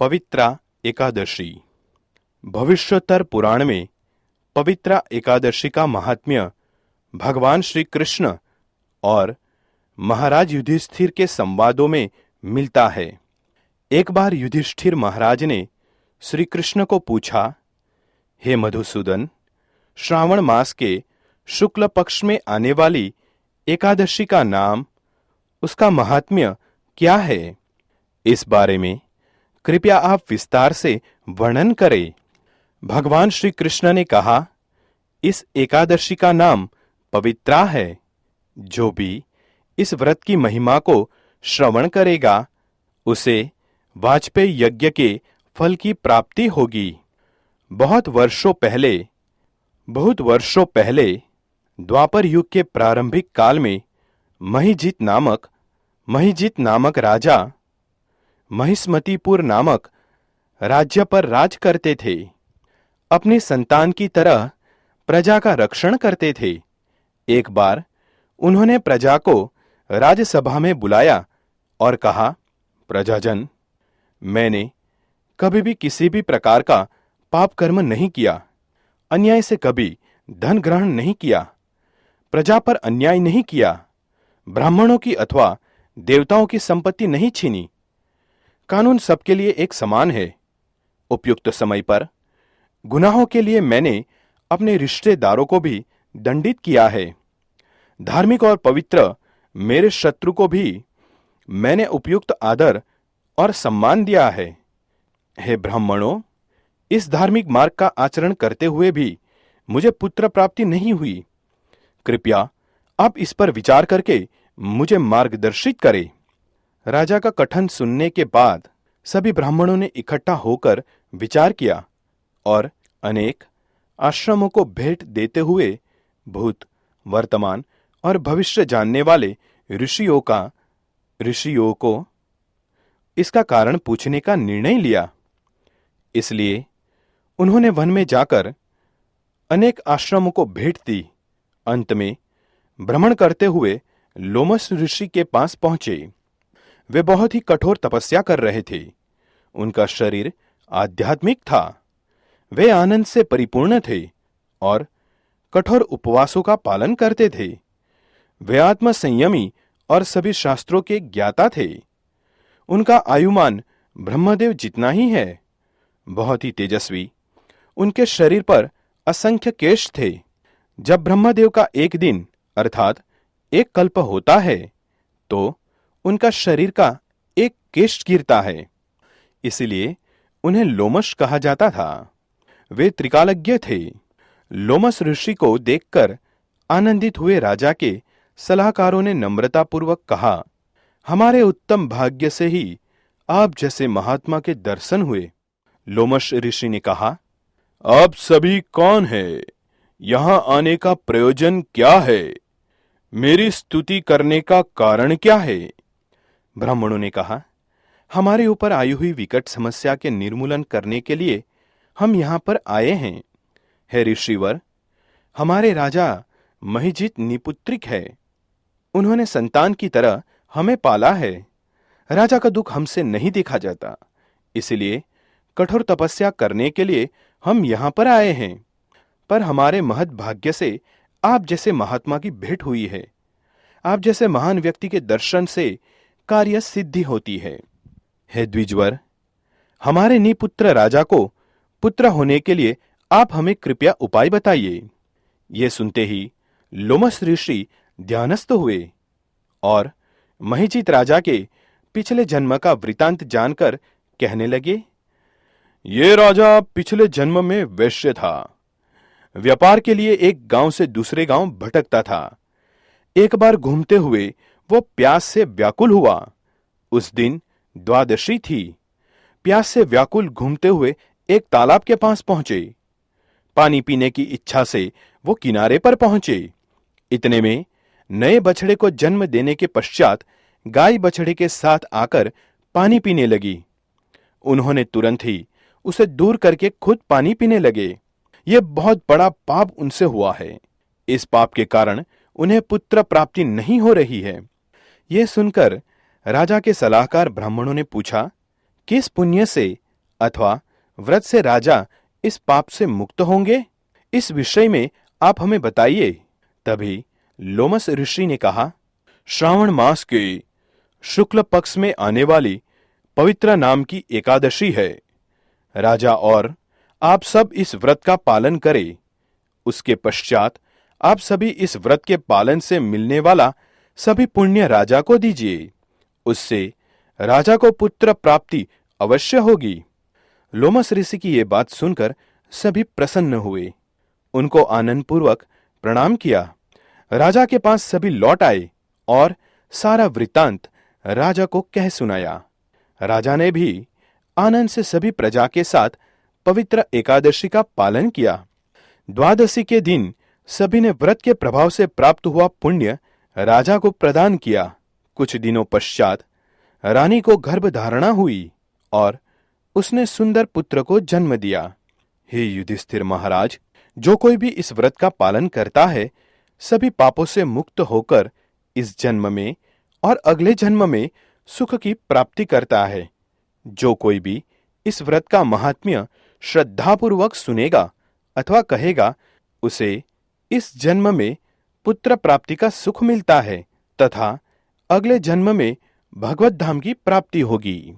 पवित्रा एकादशी। भविष्योत्तर पुराण में पवित्रा एकादशी का महात्म्य भगवान श्री कृष्ण और महाराज युधिष्ठिर के संवादों में मिलता है। एक बार युधिष्ठिर महाराज ने श्री कृष्ण को पूछा, हे मधुसूदन, श्रावण मास के शुक्ल पक्ष में आने वाली एकादशी का नाम, उसका महात्म्य क्या है? इस बारे में कृपया आप विस्तार से वर्णन करें। भगवान श्री कृष्ण ने कहा, इस एकादशी का नाम पवित्रा है। जो भी इस व्रत की महिमा को श्रवण करेगा, उसे वाजपेयी यज्ञ के फल की प्राप्ति होगी। बहुत वर्षों पहले द्वापर युग के प्रारंभिक काल में महिजित नामक राजा महिष्मतीपुर नामक राज्य पर राज करते थे। अपनी संतान की तरह प्रजा का रक्षण करते थे। एक बार उन्होंने प्रजा को राजसभा में बुलाया और कहा, प्रजाजन, मैंने कभी भी किसी भी प्रकार का पाप कर्म नहीं किया, अन्याय से कभी धन ग्रहण नहीं किया, प्रजा पर अन्याय नहीं किया, ब्राह्मणों की अथवा देवताओं की संपत्ति नहीं छीनी। कानून सबके लिए एक समान है। उपयुक्त समय पर गुनाहों के लिए मैंने अपने रिश्तेदारों को भी दंडित किया है। धार्मिक और पवित्र मेरे शत्रु को भी मैंने उपयुक्त आदर और सम्मान दिया है। हे ब्राह्मणों, इस धार्मिक मार्ग का आचरण करते हुए भी मुझे पुत्र प्राप्ति नहीं हुई। कृपया आप इस पर विचार करके मुझे मार्गदर्शित करें। राजा का कथन सुनने के बाद सभी ब्राह्मणों ने इकट्ठा होकर विचार किया और अनेक आश्रमों को भेंट देते हुए भूत, वर्तमान और भविष्य जानने वाले ऋषियों को इसका कारण पूछने का निर्णय लिया। इसलिए उन्होंने वन में जाकर अनेक आश्रमों को भेंट दी। अंत में भ्रमण करते हुए लोमस ऋषि के पास पहुंचे। वे बहुत ही कठोर तपस्या कर रहे थे। उनका शरीर आध्यात्मिक था। वे आनंद से परिपूर्ण थे और कठोर उपवासों का पालन करते थे। वे आत्म संयमी और सभी शास्त्रों के ज्ञाता थे। उनका आयुमान ब्रह्मदेव जितना ही है। बहुत ही तेजस्वी। उनके शरीर पर असंख्य केश थे। जब ब्रह्मदेव का एक दिन अर्थात एक कल्प होता है, तो उनका शरीर का एक केश गिरता है। इसलिए उन्हें लोमश कहा जाता था। वे त्रिकालज्ञ थे। लोमस ऋषि को देखकर आनंदित हुए राजा के सलाहकारों ने नम्रतापूर्वक कहा, हमारे उत्तम भाग्य से ही आप जैसे महात्मा के दर्शन हुए। लोमश ऋषि ने कहा, आप सभी कौन है? यहां आने का प्रयोजन क्या है? मेरी स्तुति करने का कारण क्या है? ब्राह्मणों ने कहा, हमारे ऊपर आई हुई विकट समस्या के निर्मूलन करने के लिए हम यहां पर आए हैं। हे ऋषिवर, हमारे राजा महिजित निपुत्रिक है। उन्होंने संतान की तरह हमें पाला है। राजा का दुख हमसे नहीं देखा जाता, इसलिए कठोर तपस्या करने के लिए हम यहां पर आए हैं। पर हमारे महत् भाग्य से आप जैसे महात्मा की भेंट हुई है। आप जैसे महान व्यक्ति के दर्शन से कार्य सिद्धि होती है। हे द्विजवर, हमारे निपुत्र राजा को पुत्र होने के लिए आप हमें कृपया उपाय बताइए। ये सुनते ही लोमस ऋषि ध्यानस्थ हुए और महिजित राजा के पिछले जन्म का वृतांत जानकर कहने लगे, ये राजा पिछले जन्म में वैश्य था। व्यापार के लिए एक गांव से दूसरे गांव भटकता था। एक बार घूमते हुए वो प्यास से व्याकुल हुआ। उस दिन द्वादशी थी। प्यास से व्याकुल घूमते हुए एक तालाब के पास पहुंचे। पानी पीने की इच्छा से वो किनारे पर पहुंचे। इतने में नए बछड़े को जन्म देने के पश्चात गाय बछड़े के साथ आकर पानी पीने लगी। उन्होंने तुरंत ही उसे दूर करके खुद पानी पीने लगे। ये बहुत बड़ा पाप उनसे हुआ है। इस पाप के कारण उन्हें पुत्र प्राप्ति नहीं हो रही है। ये सुनकर राजा के सलाहकार ब्राह्मणों ने पूछा, किस पुण्य से अथवा व्रत से राजा इस पाप से मुक्त होंगे? इस विषय में आप हमें बताइए। तभी लोमस ऋषि ने कहा, श्रावण मास के शुक्ल पक्ष में आने वाली पवित्र नाम की एकादशी है। राजा और आप सब इस व्रत का पालन करें। उसके पश्चात आप सभी इस व्रत के पालन से मिलने वाला सभी पुण्य राजा को दीजिए। उससे राजा को पुत्र प्राप्ति अवश्य होगी। लोमस ऋषि की ये बात सुनकर सभी प्रसन्न हुए। उनको आनंद पूर्वक प्रणाम किया। राजा के पास सभी लौट आए और सारा वृत्तांत राजा को कह सुनाया। राजा ने भी आनंद से सभी प्रजा के साथ पवित्र एकादशी का पालन किया। द्वादशी के दिन सभी ने व्रत के प्रभाव से प्राप्त हुआ पुण्य राजा को प्रदान किया। कुछ दिनों पश्चात रानी को गर्भ धारणा हुई और उसने सुंदर पुत्र को जन्म दिया। हे युधिष्ठिर महाराज, जो कोई भी इस व्रत का पालन करता है, सभी पापों से मुक्त होकर इस जन्म में और अगले जन्म में सुख की प्राप्ति करता है। जो कोई भी इस व्रत का महात्म्य श्रद्धापूर्वक सुनेगा अथवा कहेगा, उसे इस जन्म में पुत्र प्राप्ति का सुख मिलता है तथा अगले जन्म में भगवत धाम की प्राप्ति होगी।